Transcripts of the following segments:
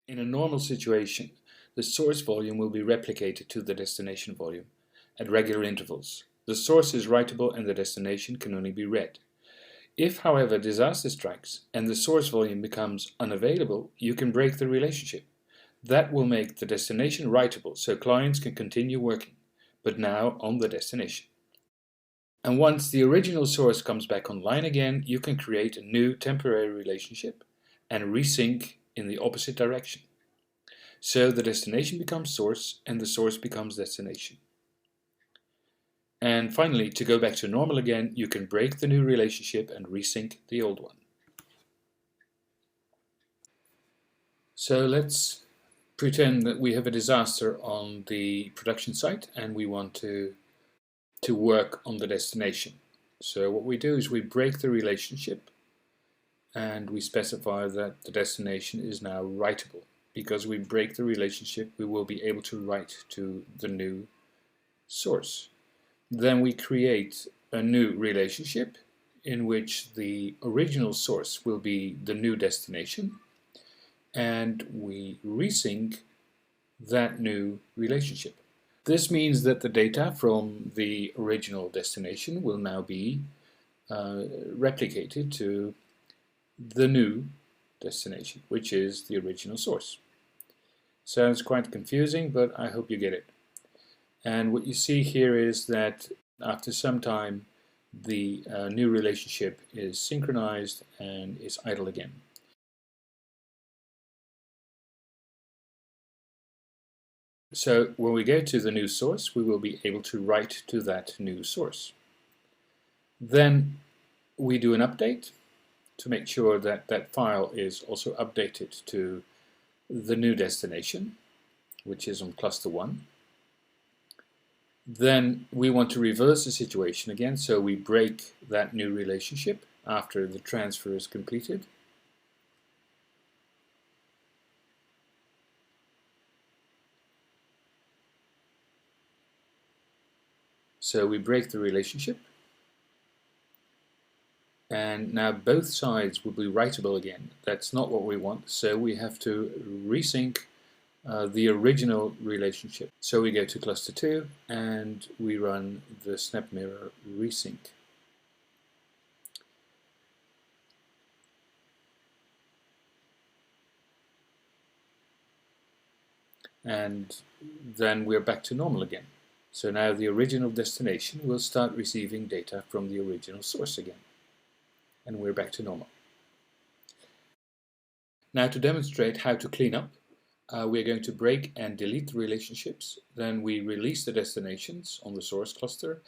In a normal situation, the source volume will be replicated to the destination volume at regular intervals. The source is writable and the destination can only be read. If, however, disaster strikes and the source volume becomes unavailable, you can break the relationship. That will make the destination writable so clients can continue working, but now on the destination. And once the original source comes back online again, you can create a new temporary relationship and resync in the opposite direction. So the destination becomes source and the source becomes destination. And finally, to go back to normal again, you can break the new relationship and resync the old one. So let's pretend that we have a disaster on the production site and we want to work on the destination. So what we do is we break the relationship and we specify that the destination is now writable. Because we break the relationship, we will be able to write to the new source. Then we create a new relationship in which the original source will be the new destination, and we resync that new relationship. This means that the data from the original destination will now be replicated to the new destination, which is the original source. Sounds quite confusing, but I hope you get it. And what you see here is that after some time the new relationship is synchronized and is idle again. So when we go to the new source, we will be able to write to that new source. Then we do an update to make sure that that file is also updated to the new destination, which is on cluster 1. Then we want to reverse the situation again, so we break that new relationship after the transfer is completed. So we break the relationship, and now both sides will be writable again. That's not what we want, so we have to resync the original relationship. So we go to cluster 2 and we run the SnapMirror resync. And then we're back to normal again. So now the original destination will start receiving data from the original source again. And we're back to normal. Now to demonstrate how to clean up, we're going to break and delete the relationships. Then we release the destinations on the source cluster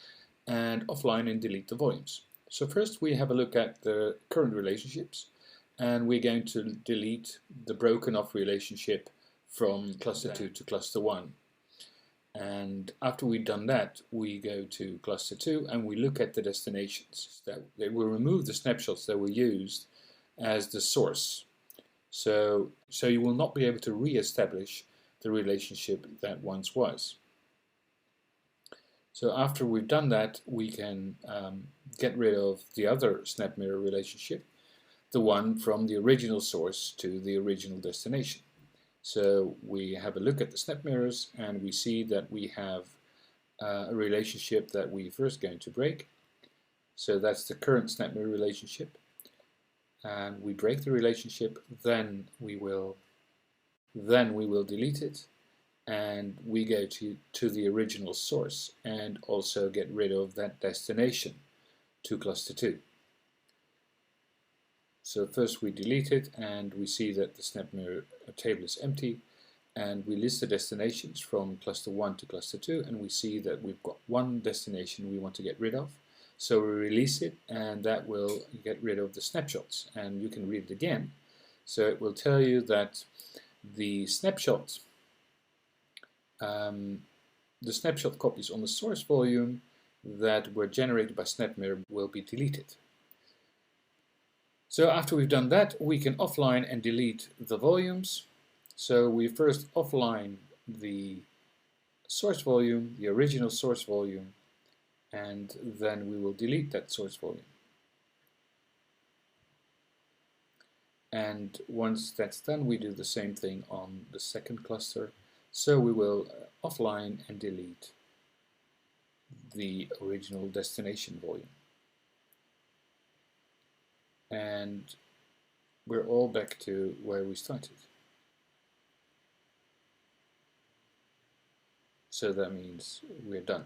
and offline and delete the volumes. So first we have a look at the current relationships, and we're going to delete the broken off relationship from cluster 2 to cluster 1. And after we've done that, we go to cluster 2 and we look at the destinations. They will remove the snapshots that were used as the source. So you will not be able to re-establish the relationship that once was. So after we've done that, we can get rid of the other SnapMirror relationship, the one from the original source to the original destination. So we have a look at the SnapMirrors and we see that we have a relationship that we're first going to break. So that's the current SnapMirror relationship. And we break the relationship, then we will delete it, and we go to the original source and also get rid of that destination to cluster 2. So first we delete it and we see that the SnapMirror table is empty, and we list the destinations from cluster 1 to cluster 2, and we see that we've got one destination we want to get rid of. So we release it, and that will get rid of the snapshots, and you can read it again. So it will tell you that the snapshot copies on the source volume that were generated by SnapMirror will be deleted. So after we've done that, we can offline and delete the volumes. So we first offline the source volume, the original source volume, and then we will delete that source volume. And once that's done, we do the same thing on the second cluster. So we will offline and delete the original destination volume. And we're all back to where we started. So that means we're done.